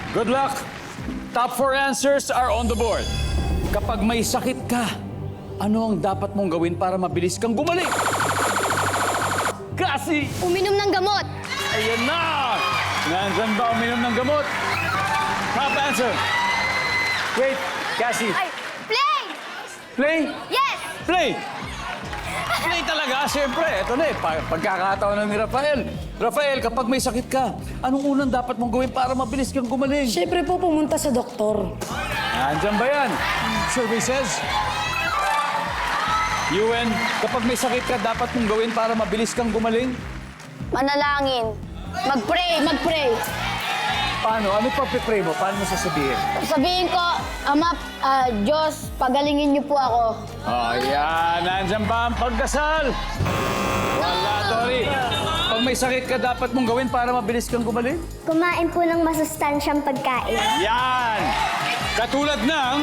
Good luck. Top 4 answers are on the board. Kapag may sakit ka, ano ang dapat mong gawin para mabilis kang gumaling? Cassie! Uminom ng gamot. Ayan na! Nandyan ba uminom ng gamot? Top answer. Wait, Cassie. Ay, play! Play? Yes! Play! Play talaga, siyempre. Ito na eh, pagkakataon ni Rafael. Rafael, kapag may sakit ka, anong unang dapat mong gawin para mabilis kang gumaling? Siyempre po pumunta sa doktor. Nandyan ba yan? Survey says. Yuen, kapag may sakit ka, dapat mong gawin para mabilis kang gumaling? Manalangin. Mag-pray. Paano? Ano pa pipray mo? Paano mo sasabihin? Sabihin ko, Ama, Diyos, pagalingin niyo po ako. Oh, yan. Nandyan ba ang pagdasal? Wala, Tori. Pag may sakit ka, dapat mong gawin para mabilis kang gumaling? Kumain po ng masustansyang pagkain. Yan! Katulad ng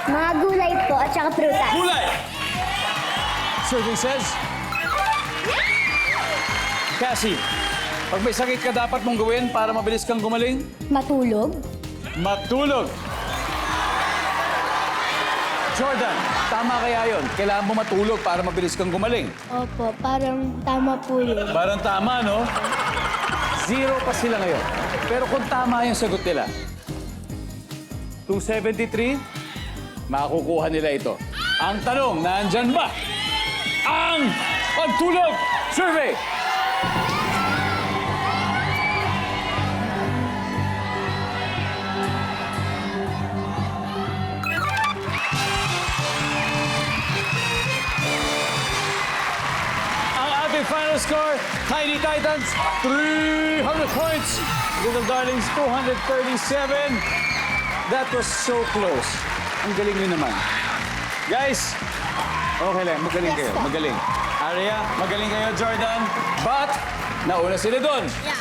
Mga gulay po at saka prutas. gulay. Survey says. Cassie, pag may sakit ka, dapat mong gawin para mabilis kang gumaling? Matulog. Matulog. Jordan, tama kaya yon? Kailangan mo matulog para mabilis kang gumaling. Opo, parang tama po yun. Parang tama, no? 0 pa sila ngayon. Pero kung tama yung sagot nila, 273, makukuha nila ito. Ang tanong, nandyan ba ang pagtulog survey? Ang ating final score, Tiny Titans, 300 points. Little Darlings, 237. That was so close. Ang galing nyo naman. Guys, okay lang. Magaling kayo. Magaling. Aria, magaling kayo, Jordan. But, nauna sila doon. Yeah.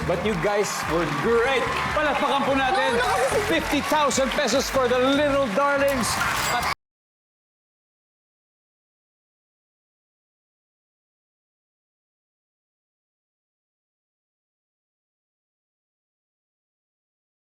But you guys were great. Palakpakan po natin. 50,000 pesos for the Little Darlings. At